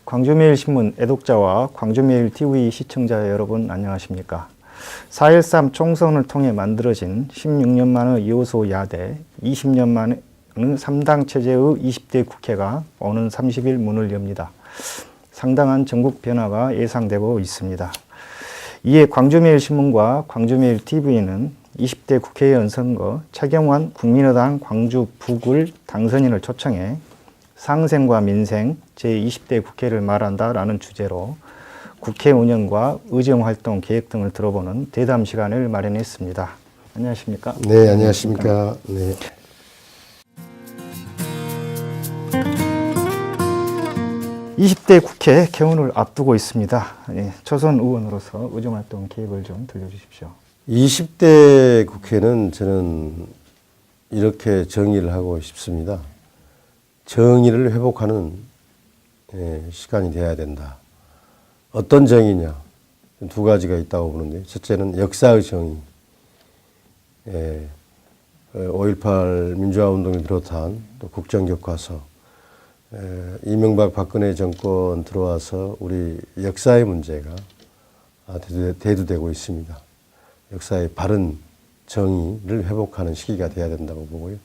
광주매일신문 애독자와 광주매일TV 시청자 여러분 안녕하십니까. 4.13 총선을 통해 만들어진 16년 만의 여소 야대, 20년 만의 3당 체제의 20대 국회가 오는 30일 문을 엽니다. 상당한 전국 변화가 예상되고 있습니다. 이에 광주매일신문과 광주매일TV는 20대 국회의원 선거 차경환 국민의당 광주 북을 당선인을 초청해 상생과 민생 제20대 국회를 말한다라는 주제로 국회 운영과 의정활동 계획 등을 들어보는 대담 시간을 마련했습니다. 안녕하십니까? 네, 안녕하십니까? 네. (20대) 국회 개원을 앞두고 있습니다. 네, 초선 의원으로서 의정활동 계획을 좀 들려주십시오. 20대 국회는 저는 이렇게 정의를 하고 싶습니다. 정의를 회복하는 시간이 되어야 된다. 어떤 정의냐? 두 가지가 있다고 보는데, 첫째는 역사의 정의. 5.18 민주화운동을 비롯한 또 국정교과서, 이명박 박근혜 정권 들어와서 우리 역사의 문제가 대두되고 있습니다. 역사의 바른 정의를 회복하는 시기가 되어야 된다고 보고요.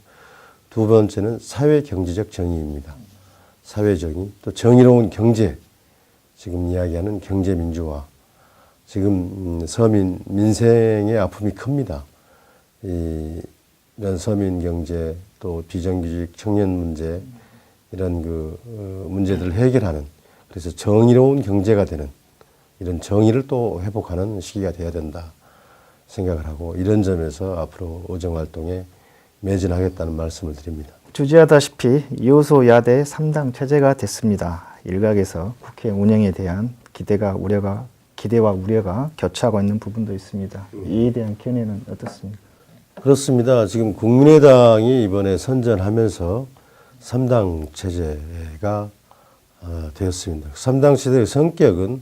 두 번째는 사회 경제적 정의입니다. 사회 정의, 또 정의로운 경제, 지금 이야기하는 경제 민주화. 지금 서민 민생의 아픔이 큽니다. 이런 서민 경제, 또 비정규직 청년 문제, 이런 문제들을 해결하는, 그래서 정의로운 경제가 되는 이런 정의를 또 회복하는 시기가 되어야 된다 생각을 하고, 이런 점에서 앞으로 의정활동에 매진하겠다는 말씀을 드립니다. 주지하다시피 여소 야대 3당 체제가 됐습니다. 일각에서 국회 운영에 대한 기대와 우려가 교차하고 있는 부분도 있습니다. 이에 대한 견해는 어떻습니까? 그렇습니다. 지금 국민의당이 이번에 선전하면서 3당 체제가 되었습니다. 3당 체제의 성격은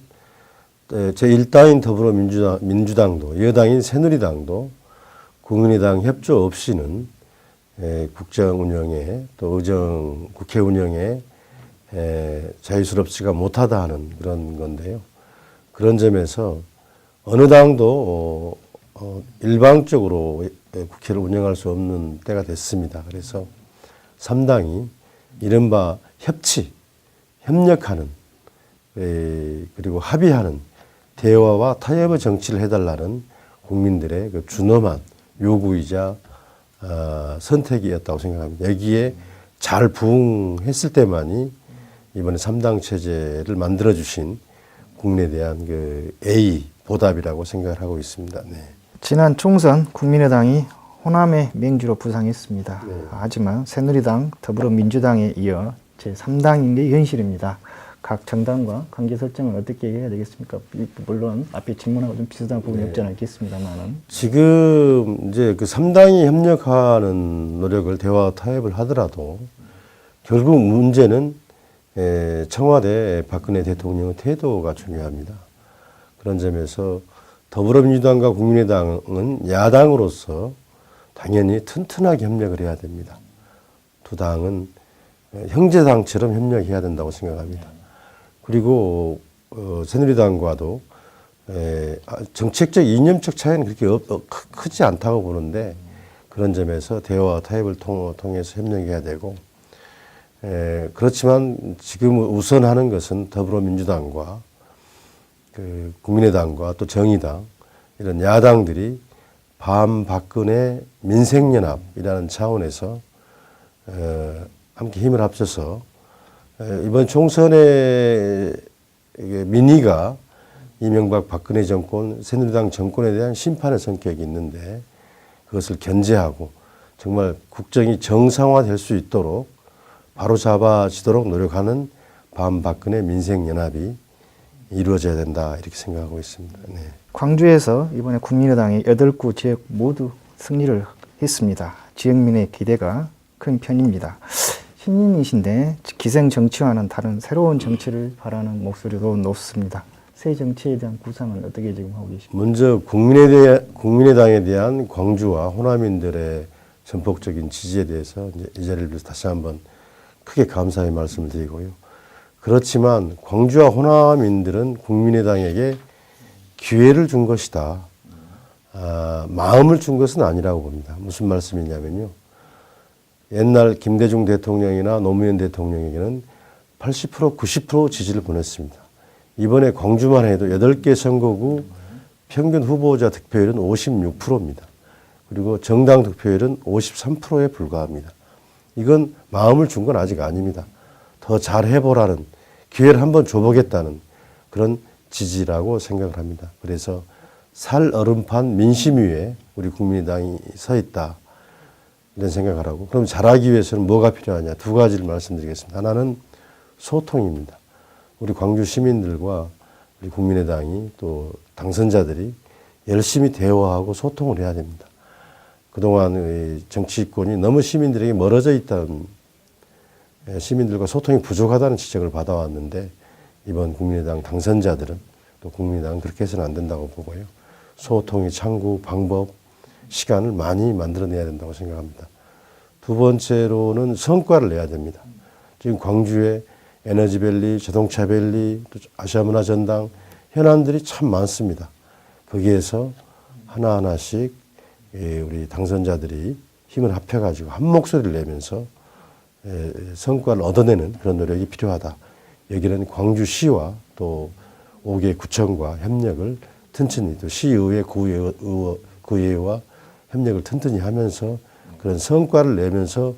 제1당인 더불어민주당도 여당인 새누리당도 국민의당 협조 없이는 국정 운영에 또 국회 운영에 자유스럽지가 못하다 하는 그런 건데요. 그런 점에서 어느 당도 일방적으로 국회를 운영할 수 없는 때가 됐습니다. 그래서 3당이 이른바 협력하는 그리고 합의하는 대화와 타협의 정치를 해달라는 국민들의 그 준엄한 요구이자 선택이었다고 생각합니다. 여기에 잘 부응했을 때만이 이번에 3당 체제를 만들어주신 국민에 대한 보답이라고 생각을 하고 있습니다. 네. 지난 총선 국민의당이 호남의 맹주로 부상했습니다. 네. 하지만 새누리당, 더불어민주당에 이어 제3당인 게 현실입니다. 각 정당과 관계 설정을 어떻게 해야 되겠습니까? 물론 앞에 질문하고 좀 비슷한 부분이 없지 않아 있겠습니다만은. 지금 이제 그 3당이 협력하는 노력을 대화 타협을 하더라도 결국 문제는 청와대 박근혜 대통령의 태도가 중요합니다. 그런 점에서 더불어민주당과 국민의당은 야당으로서 당연히 튼튼하게 협력을 해야 됩니다. 두 당은 형제당처럼 협력해야 된다고 생각합니다. 그리고 새누리당과도 정책적 이념적 차이는 그렇게 크지 않다고 보는데, 그런 점에서 대화와 타협을 통해서 협력해야 되고, 그렇지만 지금 우선하는 것은 더불어민주당과 국민의당과 또 정의당, 이런 야당들이 반박근혜 민생연합이라는 차원에서 함께 힘을 합쳐서 이번 총선의 민의가 이명박 박근혜 정권, 새누리당 정권에 대한 심판의 성격이 있는데, 그것을 견제하고 정말 국정이 정상화될 수 있도록 바로잡아지도록 노력하는 반박근혜 민생연합이 이루어져야 된다, 이렇게 생각하고 있습니다. 네. 광주에서 이번에 국민의당이 8구 지역 모두 승리를 했습니다. 지역민의 기대가 큰 편입니다. 신인이신데 기생 정치와는 다른 새로운 정치를 바라는 목소리도 높습니다. 새 정치에 대한 구상은 어떻게 지금 하고 계십니까? 먼저 국민의당에 대한 광주와 호남인들의 전폭적인 지지에 대해서 이제 이 자리를 빌어서 다시 한번 크게 감사의 말씀을 드리고요. 그렇지만 광주와 호남인들은 국민의당에게 기회를 준 것이다. 마음을 준 것은 아니라고 봅니다. 무슨 말씀이냐면요. 옛날 김대중 대통령이나 노무현 대통령에게는 80%, 90% 지지를 보냈습니다. 이번에 광주만 해도 8개 선거구 평균 후보자 득표율은 56%입니다. 그리고 정당 득표율은 53%에 불과합니다. 이건 마음을 준 건 아직 아닙니다. 더 잘해보라는 기회를 한번 줘보겠다는 그런 지지라고 생각을 합니다. 그래서 살 얼음판 민심 위에 우리 국민의당이 서 있다. 이런 생각을 하고 그럼 잘하기 위해서는 뭐가 필요하냐. 두 가지를 말씀드리겠습니다. 하나는 소통입니다. 우리 광주 시민들과 우리 국민의당이 또 당선자들이 열심히 대화하고 소통을 해야 됩니다. 그동안 정치권이 너무 시민들에게 멀어져 있다는 시민들과 소통이 부족하다는 지적을 받아왔는데 이번 국민의당 당선자들은 또 국민의당은 그렇게 해서는 안 된다고 보고요. 소통의 창구, 방법, 시간을 많이 만들어내야 된다고 생각합니다. 두 번째로는 성과를 내야 됩니다. 지금 광주에 에너지밸리, 자동차밸리, 또 아시아문화전당 현안들이 참 많습니다. 거기에서 하나하나씩 우리 당선자들이 힘을 합해가지고 한 목소리를 내면서 성과를 얻어내는 그런 노력이 필요하다. 여기는 광주시와 또 5개 구청과 협력을 튼튼히 또 시의회, 구의회와 협력을 튼튼히 하면서 그런 성과를 내면서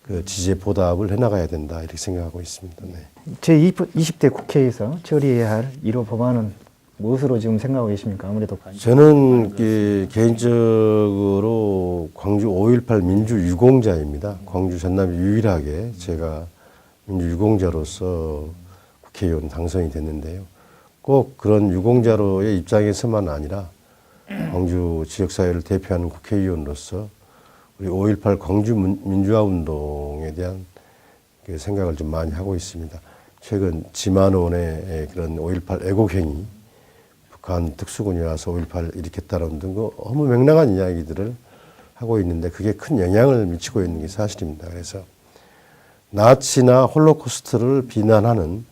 그 지지에 보답을 해나가야 된다 이렇게 생각하고 있습니다. 네. 제20대 국회에서 처리해야 할 1호 법안은 무엇으로 지금 생각하고 계십니까? 아무래도 저는 개인적으로 광주 5.18 민주 유공자입니다. 광주 전남이 유일하게 제가 민주 유공자로서 국회의원 당선이 됐는데요. 꼭 그런 유공자로의 입장에서만 아니라 광주 지역사회를 대표하는 국회의원으로서 우리 5.18 광주 민주화 운동에 대한 그 생각을 좀 많이 하고 있습니다. 최근 지만원의 그런 5.18 애국행위, 북한 특수군이 와서 5.18 일으켰다는 등 너무 명랑한 이야기들을 하고 있는데 그게 큰 영향을 미치고 있는 게 사실입니다. 그래서 나치나 홀로코스트를 비난하는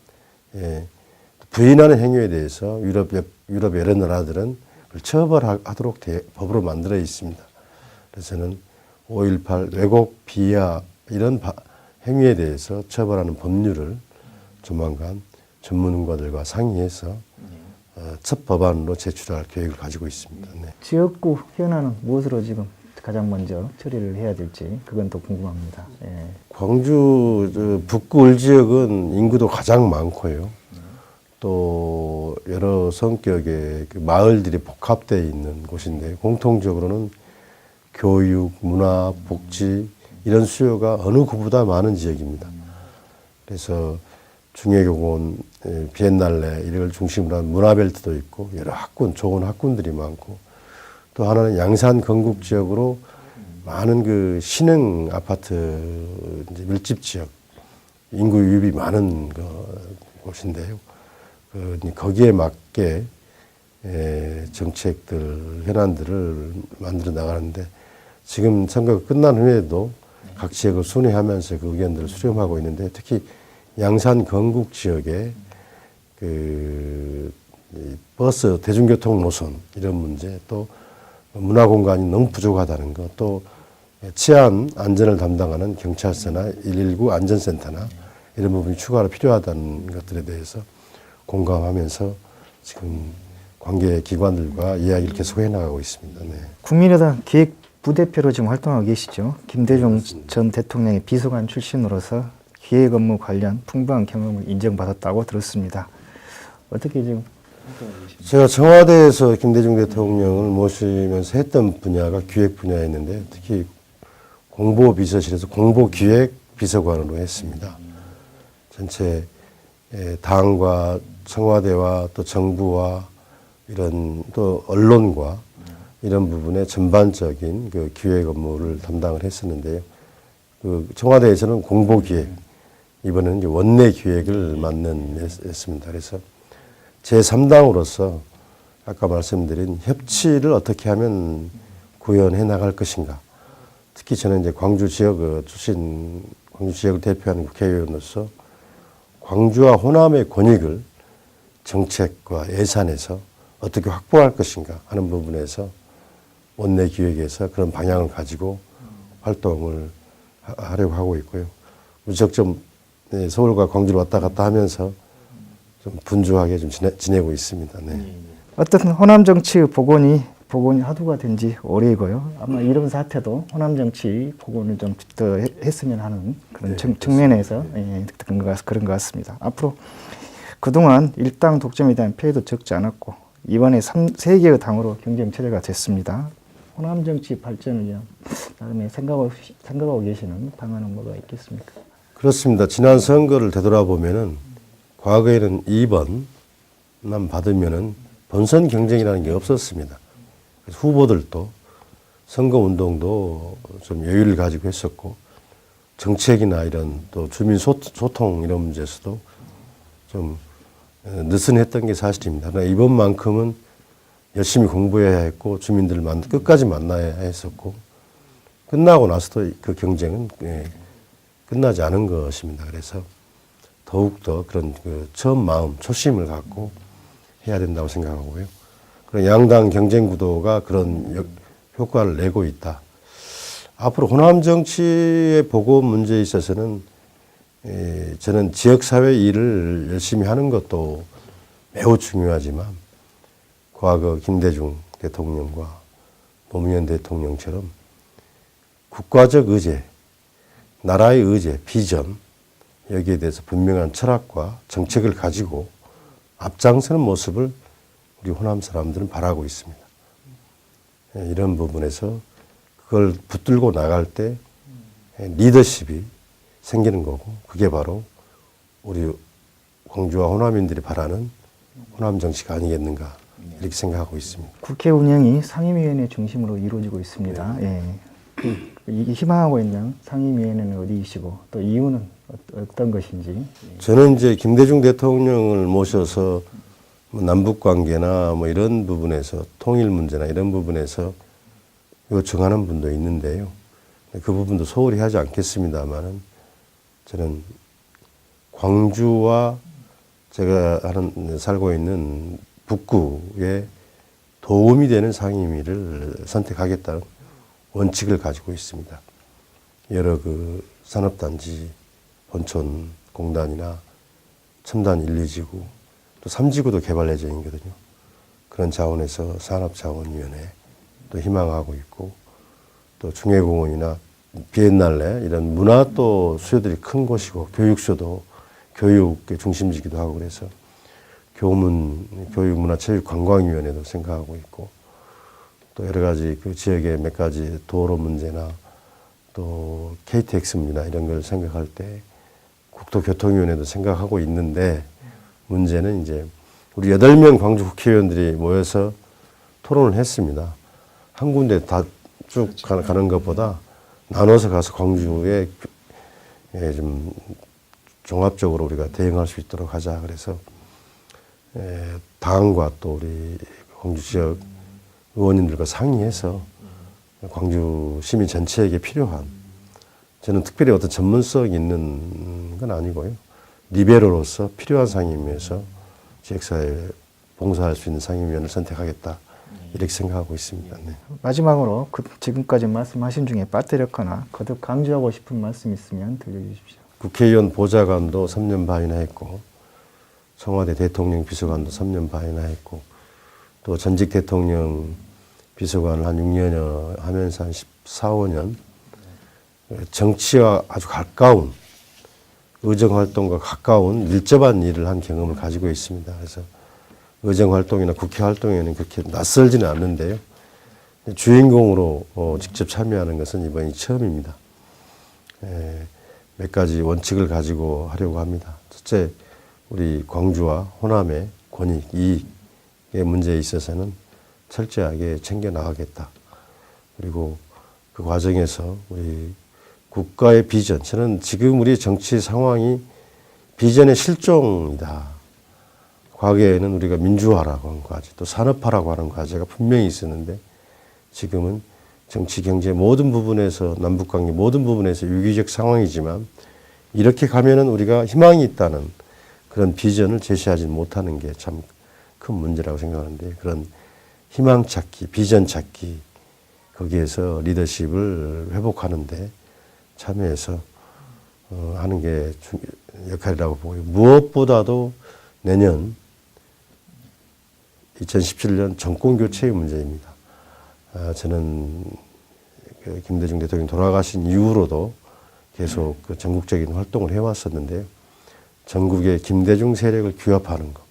부인하는 행위에 대해서 유럽 여러 나라들은 그걸 처벌하도록 법으로 만들어 있습니다. 그래서 저는 5.18 왜곡, 비하 이런 행위에 대해서 처벌하는 법률을 조만간 전문가들과 상의해서 첫 법안으로 제출할 계획을 가지고 있습니다. 네. 지역구 현안은 무엇으로 지금 가장 먼저 처리를 해야 될지 그건 또 궁금합니다. 예. 광주 북구 을 지역은 인구도 가장 많고요. 또 여러 성격의 그 마을들이 복합되어 있는 곳인데 공통적으로는 교육, 문화, 복지 이런 수요가 어느 구보다 많은 지역입니다. 그래서 중예교원, 비엔날레 이걸 중심으로 한 문화벨트도 있고 여러 학군, 좋은 학군들이 많고 또 하나는 양산 건국 지역으로 많은 그 신흥 아파트 밀집 지역 인구 유입이 많은 곳인데요. 거기에 맞게 정책들, 현안들을 만들어 나가는데 지금 선거가 끝난 후에도 각 지역을 순회하면서 그 의견들을 수렴하고 있는데 특히 양산 건국 지역에 그 버스 대중교통 노선 이런 문제 또 문화 공간이 너무 부족하다는 것 또 치안 안전을 담당하는 경찰서나 119 안전센터나 이런 부분이 추가로 필요하다는 것들에 대해서 공감하면서 지금 관계 기관들과 이야기를 계속 해나가고 있습니다. 네. 국민의당 기획 부대표로 지금 활동하고 계시죠. 김대중 전 대통령의 비서관 출신으로서 기획 업무 관련 풍부한 경험을 인정받았다고 들었습니다. 어떻게 지금 제가 청와대에서 김대중 대통령을 모시면서 했던 분야가 기획 분야였는데 특히 공보비서실에서 공보기획 비서관으로 했습니다. 전체 당과 청와대와 또 정부와 이런 또 언론과 이런 부분에 전반적인 그 기획 업무를 담당을 했었는데요. 그 청와대에서는 공보기획, 이번에는 이제 원내 기획을 맡는 했습니다. 그래서 제3당으로서 아까 말씀드린 협치를 어떻게 하면 구현해 나갈 것인가. 특히 저는 이제 광주 지역 출신, 광주 지역을 대표하는 국회의원으로서 광주와 호남의 권익을 정책과 예산에서 어떻게 확보할 것인가 하는 부분에서 원내 기획에서 그런 방향을 가지고 활동을 하려고 하고 있고요. 무척 좀 서울과 광주를 왔다 갔다 하면서 좀 분주하게 좀 지내고 있습니다. 네. 어떤 호남 정치 복원이 하도가 된 지 오래이고요. 아마 이런 사태도 호남 정치 복원을 좀 더 했으면 하는 그런 측면에서 그런 것 같습니다. 앞으로 그동안 일당 독점에 대한 피해도 적지 않았고 이번에 3개의 당으로 경쟁 체제가 됐습니다. 호남 정치 발전을 위한 나름의 생각하고 계시는 방안은 뭐가 있겠습니까? 그렇습니다. 지난 선거를 되돌아보면은 과거에는 2번만 받으면은 본선 경쟁이라는 게 없었습니다. 그래서 후보들도 선거 운동도 좀 여유를 가지고 했었고 정책이나 이런 또 주민 소통 이런 문제에서도 좀 느슨했던 게 사실입니다. 그러나 이번만큼은 열심히 공부해야 했고 주민들 끝까지 만나야 했었고 끝나고 나서도 그 경쟁은 끝나지 않은 것입니다. 그래서 더욱더 그런 그 처음 마음, 초심을 갖고 해야 된다고 생각하고요. 그런 양당 경쟁 구도가 그런 효과를 내고 있다. 앞으로 호남 정치의 보고 문제에 있어서는 저는 지역사회 일을 열심히 하는 것도 매우 중요하지만 과거 김대중 대통령과 노무현 대통령처럼 국가적 의제, 나라의 의제, 비전 여기에 대해서 분명한 철학과 정책을 가지고 앞장서는 모습을 우리 호남 사람들은 바라고 있습니다. 이런 부분에서 그걸 붙들고 나갈 때 리더십이 생기는 거고 그게 바로 우리 광주와 호남인들이 바라는 호남 정치가 아니겠는가 이렇게 생각하고 있습니다. 국회 운영이 상임위원회 중심으로 이루어지고 있습니다. 이게 희망하고 있는 상임위원회는 어디이시고 또 이유는 어떤 것인지. 저는 이제 김대중 대통령을 모셔서 남북 관계나 뭐 이런 부분에서 통일 문제나 이런 부분에서 요청하는 분도 있는데요. 그 부분도 소홀히 하지 않겠습니다만은 저는 광주와 제가 살고 있는 북구에 도움이 되는 상임위를 선택하겠다는 원칙을 가지고 있습니다. 여러 그 산업단지, 본촌 공단이나 첨단 1, 2지구, 또 3지구도 개발 예정이거든요. 그런 자원에서 산업자원위원회 또 희망하고 있고, 또 중해공원이나 비엔날레 이런 문화 또 수요들이 큰 곳이고, 교육수도 교육의 중심지기도 하고 그래서 교문, 교육문화체육관광위원회도 생각하고 있고, 또 여러 가지 그 지역의 몇 가지 도로 문제나 또 KTX 문제나 이런 걸 생각할 때 국토교통위원회도 생각하고 있는데 문제는 이제 우리 8명 광주 국회의원들이 모여서 토론을 했습니다. 한 군데 다 쭉 가는 것보다 나눠서 가서 광주에 좀 종합적으로 우리가 대응할 수 있도록 하자. 그래서 당과 또 우리 광주 지역 의원님들과 상의해서 광주 시민 전체에게 필요한, 저는 특별히 어떤 전문성 있는 건 아니고요. 리베로로서 필요한 상임위에서 지역사회에 봉사할 수 있는 상임위원을 선택하겠다. 이렇게 생각하고 있습니다. 네. 마지막으로 지금까지 말씀하신 중에 빠뜨렸거나 거듭 강조하고 싶은 말씀 있으면 들려주십시오. 국회의원 보좌관도 3년 반이나 했고, 청와대 대통령 비서관도 3년 반이나 했고, 또 전직 대통령 비서관을 한 6년여 하면서 한 14, 15년 정치와 아주 가까운, 의정활동과 가까운 밀접한 일을 한 경험을 가지고 있습니다. 그래서 의정활동이나 국회활동에는 그렇게 낯설지는 않는데요. 주인공으로 직접 참여하는 것은 이번이 처음입니다. 몇 가지 원칙을 가지고 하려고 합니다. 첫째, 우리 광주와 호남의 권익, 이익의 문제에 있어서는 철저하게 챙겨 나가겠다. 그리고 그 과정에서 우리 국가의 비전, 저는 지금 우리 정치 상황이 비전의 실종이다. 과거에는 우리가 민주화라고 하는 과제, 또 산업화라고 하는 과제가 분명히 있었는데 지금은 정치, 경제 모든 부분에서 남북관계 모든 부분에서 위기적 상황이지만 이렇게 가면은 우리가 희망이 있다는 그런 비전을 제시하지 못하는 게 참 큰 문제라고 생각하는데 그런 희망 찾기, 비전 찾기 거기에서 리더십을 회복하는데 참여해서 하는 게 역할이라고 보고요. 무엇보다도 내년 2017년 정권 교체의 문제입니다. 저는 그 김대중 대통령이 돌아가신 이후로도 계속 그 전국적인 활동을 해왔었는데요. 전국의 김대중 세력을 규합하는 것,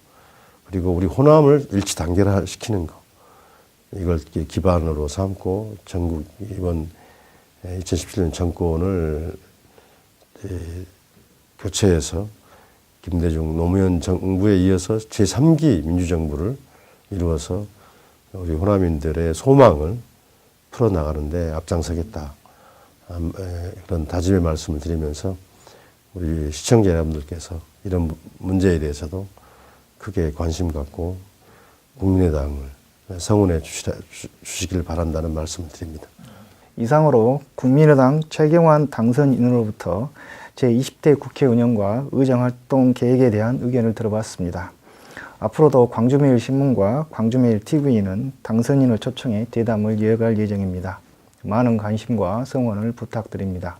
그리고 우리 호남을 일치 단결시키는 것, 이걸 기반으로 삼고 전국 이번 2017년 정권을 교체해서 김대중 노무현 정부에 이어서 제3기 민주정부를 이루어서 우리 호남인들의 소망을 풀어나가는데 앞장서겠다. 그런 다짐의 말씀을 드리면서 우리 시청자 여러분들께서 이런 문제에 대해서도 크게 관심 갖고 국민의당을 성원해 주시길 바란다는 말씀을 드립니다. 이상으로 국민의당 최경환 당선인으로부터 제20대 국회 운영과 의정활동 계획에 대한 의견을 들어봤습니다. 앞으로도 광주매일신문과 광주매일TV는 당선인을 초청해 대담을 이어갈 예정입니다. 많은 관심과 성원을 부탁드립니다.